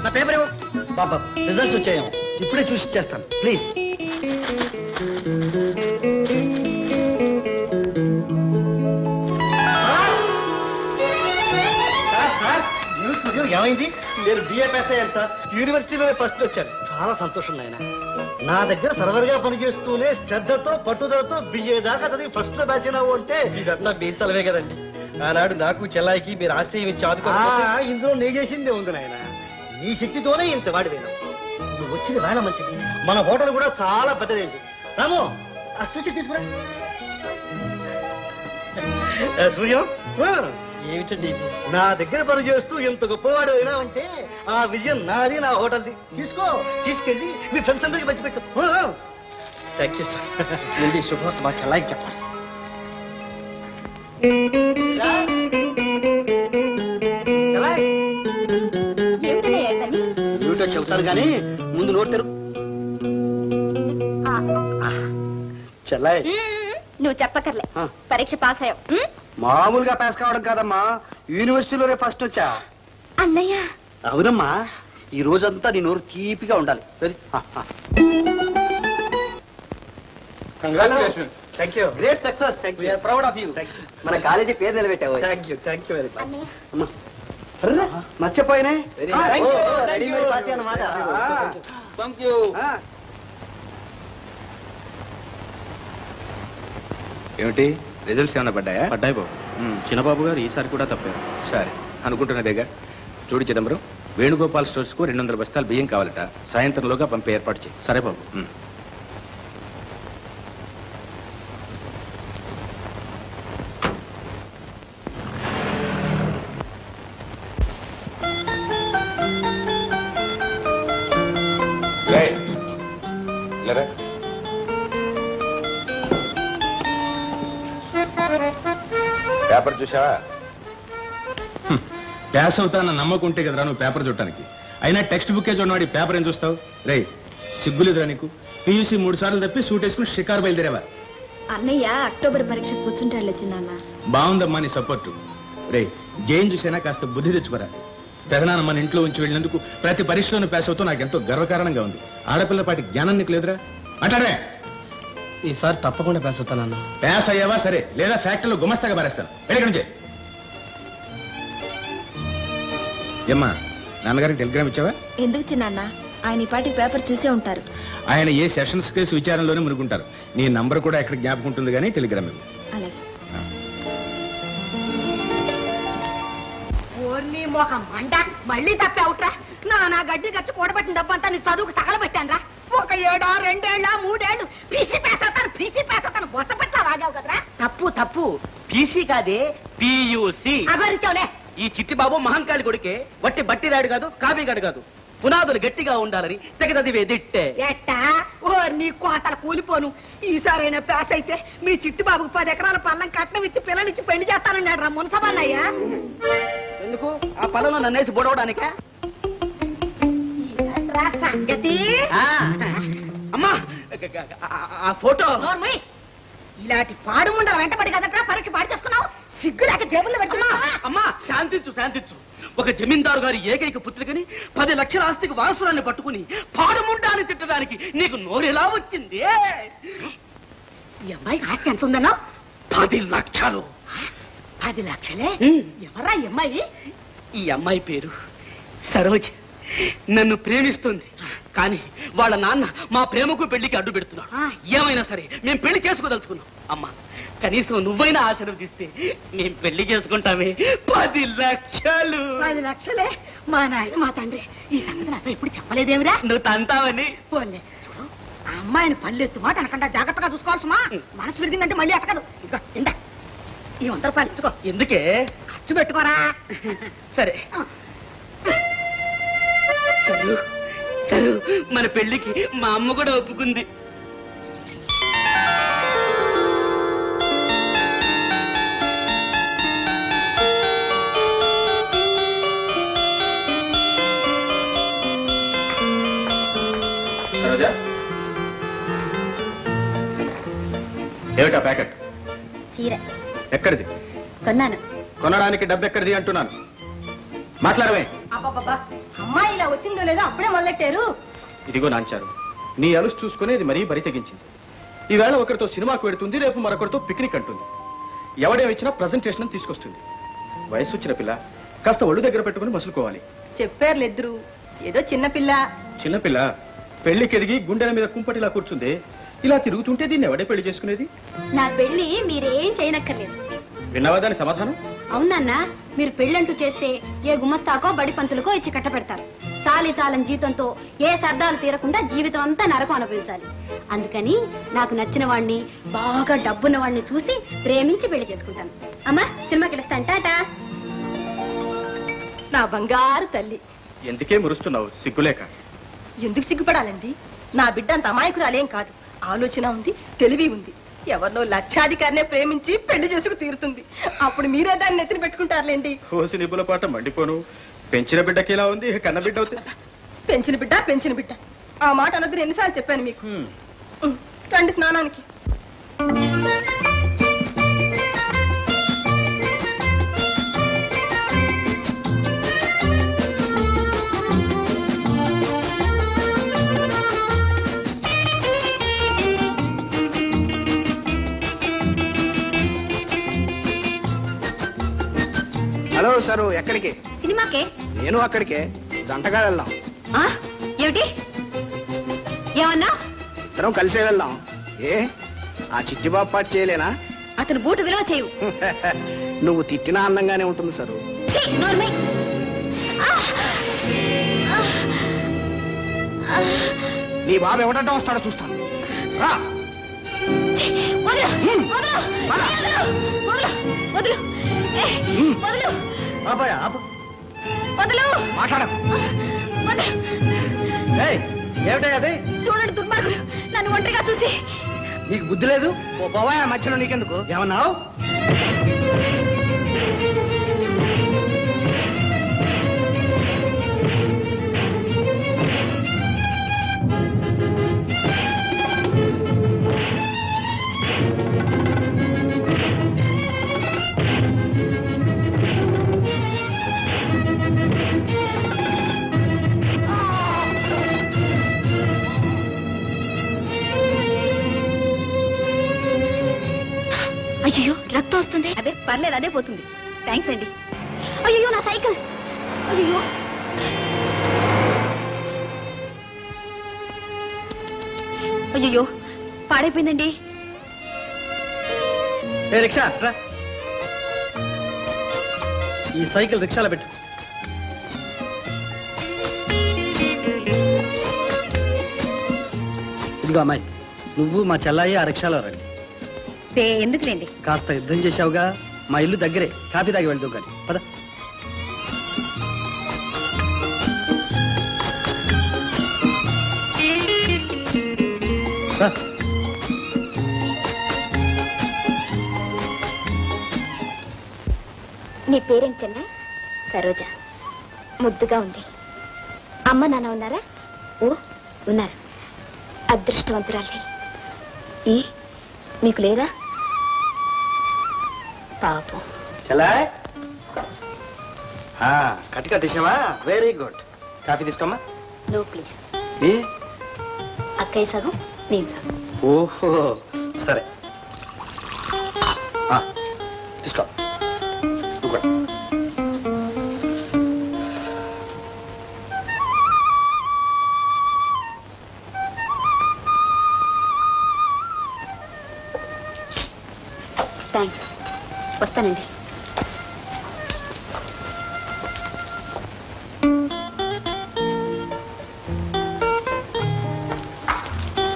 నా పేపర్ ఇవ్వు. బాబా రిజల్ట్స్ వచ్చాయేమో, ఇప్పుడే చూసి ఇచ్చేస్తాను ప్లీజ్. ఏమైంది? నేను బిఏ పాస్ అయ్యాను సార్, యూనివర్సిటీలోనే ఫస్ట్ వచ్చాను. చాలా సంతోషం నాయన. నా దగ్గర సర్వర్గా పనిచేస్తూనే శ్రద్ధతో పట్టుదలతో బిఏ దాకా చదివి ఫస్ట్ లో బ్యాచ్ అయినావు అంటే ఇదంతా మీ చలవే కదండి. ఆనాడు నాకు చెల్లాయికి మీరు ఆశ్రయం ఇచ్చి ఇందులో నీ చేసిందే ఉంది నాయన. నీ శక్తితోనే ఇంత వాడిపోయినావు. నువ్వు వచ్చిన వేళ మంచిది. మన హోటల్ కూడా చాలా పెద్దదేంటి. రాము ఆ స్విచ్ తీసుకురా. సూర్యం ఏమిటండి ఇది? నా దగ్గర పని చేస్తూ ఎంత గొప్పవాడు అయినావంటే ఆ విజయం నాది, నా హోటల్ది. తీసుకో, తీసుకెళ్ళి మీ ఫ్రెండ్స్ అందరికి పంచిపెట్టు. Thank you sir. ముందు శుభవార్త మా చెల్లాయికి చెప్పాలి. ఏమిటో చెబుతాను కానీ ముందు నోట్ తెరు. చెల్లాయి నువ్వు చెప్పకర్లే, పరీక్ష పాస్ అయ్యావు. మామూలుగా పాస్ కావడం కాదమ్మా, యూనివర్సిటీలోనే ఫస్ట్ వచ్చా. అన్నయ్య. అవునమ్మా, ఈ రోజంతా నీ నోరు తీపిగా ఉండాలి. Thank you. Great success. We are proud of you. మన కాలేజీ పేరు నిలబెట్టావు. Thank you very much. మర్చిపోయినే. Thank you. ఏమిటి రిజల్ట్స్ ఏమైనా పడ్డాయా? పడ్డాయి బాబు. చిన్నబాబు గారు ఈసారి కూడా తప్పారు. సరే అనుకుంటున్నదేగా. చూడు చిదంబరం, వేణుగోపాల్ స్టోర్స్ కు 200 బస్తాలు బియ్యం కావాలట. సాయంత్రంలోగా పంపే ఏర్పాటు చేయి. సరే బాబు. పేపర్ చూసావా? ప్యాస్ అవుతానన్న నమ్మకం ఉంటే కదరా నువ్వు పేపర్ చూడటానికి. అయినా టెక్స్ట్ బుక్కే చూడవాడి పేపర్ ఏం చూస్తావు? రే సిగ్గులేదురా నీకు? పియూసీ 3 సార్లు తప్పి సూట్ వేసుకుని షికారు బయలుదేరావా? అన్నయ్య అక్టోబర్ పరీక్ష కూర్చుంటాడు చిన్న. బాగుందమ్మా నీ సపోర్టు. రే జైన్ చూసైనా కాస్త బుద్ధి తెచ్చుకోరా. పెదనాన్న మన ఇంట్లో ఉంచి వెళ్ళినందుకు ప్రతి పరీక్షలోనూ పాస్ అవుతూ నాకు ఎంతో గర్వకారణంగా ఉంది. ఆడపిల్లపాటి జ్ఞానం నీకు లేదురా? అంటారే. ఈసారి తప్పకుండా పాస్ అవుతానన్నా. పాస్ అయ్యావా సరే, లేదా ఫ్యాక్టరీలో గుమస్తాగా పారేస్తాను. ఎక్కడి నుంచి ఏమ్మా నాన్నగారికి టెలిగ్రామ్ ఇచ్చావా? ఎందుకు చిన్న, ఆయన ఈ పాటి పేపర్ చూసే ఉంటారు. ఆయన ఏ సెషన్స్ కేసు విచారంలోనే మునుగుంటారు. నీ నంబర్ కూడా ఎక్కడ జ్ఞాపకం ఉంటుంది కానీ టెలిగ్రామ్ ఇవ్వు. అలాగే. మళ్ళీ తప్పావుట్రా. నా గడ్డి ఖర్చు కూడబట్టిన డబ్బంతా నీ చదువుకు తగలబెట్టాను రా. 1 ఏడో 2 ఏళ్ళ 3 ఏళ్ళు పీసీ పేసతాను బొసపెట్లా వాగావు కదరా. తప్పు పీసీ కాదే, పియూసీ. అగరించావులే. ఈ చిట్టిబాబు మహంకాళి కొడుకే, వట్టి బట్టిరాడు కాదు, కాపీగాడు కాదు. పునాదులు గట్టిగా ఉండాలని తెగదదివే దిట్టే. ఎట్టా నీ కోతలు కూలిపోను. ఈసారైనా పాస్ అయితే మీ చిట్టిబాబుకు 10 ఎకరాల పల్లం కట్నం ఇచ్చి పిల్లనిచ్చి పెళ్లి చేస్తానన్నాడు రా మున్సబాన్నయ్యా. ఎందుకు ఆ పొలంలో నన్నేసి బొడవడానికా? సంగతి అమ్మా ఆ ఫోటో. ఇలాంటి పాడుముండల వెంటబడి కదట్రా పరీక్ష పాడు చేసుకున్నావు. సిగ్గు లేక జేబుల్లో పెట్టుకున్నా. అమ్మా శాంతించు. ఒక జమీందారు గారి ఏకైక పుత్రికని 10 లక్షల ఆస్తికి వారసురాన్ని పట్టుకుని పాడుముండాన్ని తిట్టడానికి నీకు నోరెలా వచ్చింది? ఈ అమ్మాయికి ఆస్తి ఎంత ఉందన్నా? 10 లక్షలు. 10 లక్షలే? ఎవరా ఈ అమ్మాయి? ఈ అమ్మాయి పేరు సరోజ. నన్ను ప్రేమిస్తుంది, కానీ వాళ్ళ నాన్న మా ప్రేమకు పెళ్లికి అడ్డు పెడుతున్నాడు. ఏమైనా సరే మేము పెళ్లి చేసుకోదలుచుకున్నాం. అమ్మా కనీసం నువ్వైనా ఆశీర్వదిస్తే మేము పెళ్లి చేసుకుంటామే. 10 లక్షలు. 10 లక్షలే? మా నాయన మా తండ్రి ఈ సంగతి నాతో ఎప్పుడు చెప్పలేదేమిరా? నువ్వు తంతావని. పోలే చూడు, ఆ అమ్మాయిని పల్లెత్తు మాట అనకుండా జాగ్రత్తగా చూసుకోవాల్సమా. మనసు విరిగిందంటే మళ్ళీ ఎక్కదు. ఇదిగో ఇందా ఈ 100 రూపాయలు ఇచ్చుకో. ఎందుకే? ఖర్చు పెట్టుకోరా. సరే సరు, మన పెళ్లికి మా అమ్మ కూడా ఒప్పుకుంది. సరోజా, ఏమిటా ప్యాకెట్? చీర ఎక్కడిది? కొన్నాను. కొనడానికి డబ్బు ఎక్కడిది అంటున్నాను. మాట్లాడమే. అబ్బాబ్బా అమ్మాయి ఇలా వచ్చిందో లేదో అప్పుడే మొదలెట్టారు. ఇదిగో నాంచారు, నీ అలుసు చూసుకుని ఇది మరీ బరి తెగించింది. ఈవేళ ఒకరితో సినిమాకు వెడుతుంది, రేపు మరొకరితో పిక్నిక్ అంటుంది. ఎవడేమిచ్చినా ప్రజెంటేషన్ తీసుకొస్తుంది. వయసు వచ్చిన పిల్ల కాస్త ఒళ్ళు దగ్గర పెట్టుకుని మసులుకోవాలి. చెప్పారులు ఇద్దరు, ఏదో చిన్నపిల్ల. చిన్నపిల్ల పెళ్లికి ఎదిగి గుండెల మీద కుంపటిలా కూర్చుంది. ఇలా తిరుగుతుంటే దీన్ని ఎవడే పెళ్లి చేసుకునేది? నా పెళ్లి మీరేం చేయనక్కర్లేదు. విన్నావా దాని సమాధానం? అవునన్నా, మీరు పెళ్ళంటూ చేస్తే ఏ గుమస్తాకో బడి పంతులకో ఇచ్చి కట్టపెడతారు. చాలి చాలని జీతంతో ఏ సర్దాలు తీరకుండా జీవితం అంతా నరకం అనుభవించాలి. అందుకని నాకు నచ్చిన వాడిని, బాగా డబ్బున్న వాడిని చూసి ప్రేమించి పెళ్లి చేసుకుంటాను. అమ్మా, సినిమాకి వెళ్తాను. టాటా. నా బంగారు తల్లి. ఎందుకే మురుస్తున్నావు సిగ్గులేక? ఎందుకు సిగ్గుపడాలండి? నా బిడ్డ అంత అమాయకురాలేం కాదు. ఆలోచన ఉంది, తెలివి ఉంది. ఎవరినో లక్షాధికారినే ప్రేమించి పెళ్లి చేసుకు తీరుతుంది. అప్పుడు మీరే దాన్ని నెత్తిన పెట్టుకుంటారులేండి. కోసి నిబ్బుల పాట మండిపోను. పెంచిన బిడ్డకి ఇలా ఉంది, కన్న బిడ్డ అవుతుంది. పెంచిన బిడ్డ పెంచిన బిడ్డ ఆ మాట అనొద్దు. ఎన్నిసార్లు చెప్పాను మీకు? రండి స్నానానికి. హలో సారు, ఎక్కడికి? సినిమాకే. నేను అక్కడికే. జంటగా వెళ్దాం. ఏమిటి? ఏమన్నా? ఇద్దరం కలిసే వెళ్దాం. ఏ ఆ చిట్టిబాబు పాటు చేయలేనా? అతను బూటు విలువ చేయు. నువ్వు తిట్టినా అందంగానే ఉంటుంది సారు. నీ బాబు ఎవడంటే వస్తాడో చూస్తాను. మాట్లాడ. ఏమిటా అది? చూడండి దుర్మార్గుడు, నన్ను ఒంటరిగా చూసి. నీకు బుద్ధి లేదు? ఓ బాబాయ్, ఆ మధ్యలో నీకెందుకు? ఏమన్నావు? అయ్యో, రక్తం వస్తుంది. అదే పర్లేదు, అదే పోతుంది. థ్యాంక్స్ అండి. అయ్యో, నా సైకిల్. అయ్యో, అయ్యో, పాడైపోయిందండి. రిక్షా ఈ సైకిల్ రిక్షాలో పెట్టు. ఇదిగో అమ్మాయి, నువ్వు మా చెల్లాయి ఆ రిక్షాలో రండి. ఎందుకులేండి, కాస్త యుద్ధం చేశావుగా. మా ఇల్లు దగ్గరే, కాఫీ తాగి వెళ్తావు కానీ. పద. నీ పేరేం చెన్నై? సరోజ. ముద్దుగా ఉంది. అమ్మ నాన్న ఉన్నారా? ఓ, ఉన్నారు. అదృష్టవంతురాలి. మీకు లేదా? పాపం. చలా కట్టి కట్టేసావా? Very good. కాఫీ తీసుకోమ్మా. No please. ఏ? అక్కయ్య సగం, నేను సగం. ఓహో, సరే తీసుకో. థ్యాంక్స్. వస్తానండి.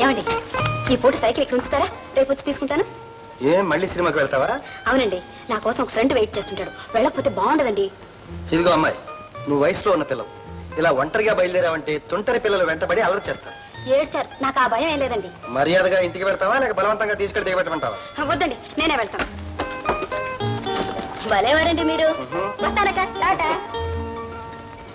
ఏమండి, ఈ పూట సైకిల్ ఇక్కడ ఉంచుతారా? రేపు వచ్చి తీసుకుంటాను. ఏం మళ్ళీ సినిమాకి వెళ్తావా? అవునండి, నా కోసం ఒక ఫ్రెండ్ వెయిట్ చేస్తుంటాడు. వెళ్ళకపోతే బాగుండదండి. ఇదిగో అమ్మాయి, నువ్వు వయసులో ఉన్న పిల్లవు. ఇలా ఒంటరిగా బయలుదేరావంటే తుంటరి పిల్లలు వెంటబడి అలర్ట్ చేస్తారు. ఏడు సార్, నాకు ఆ భయం ఏం లేదండి. మర్యాదగా ఇంటికి వెళ్తావా లేక బలవంతంగా తీసుకెళ్ళి దిగబెట్టమంటావా? వద్దండి, నేనే వెళ్తాను. భలేవారండి మీరు. వస్తానక్క. టాటా.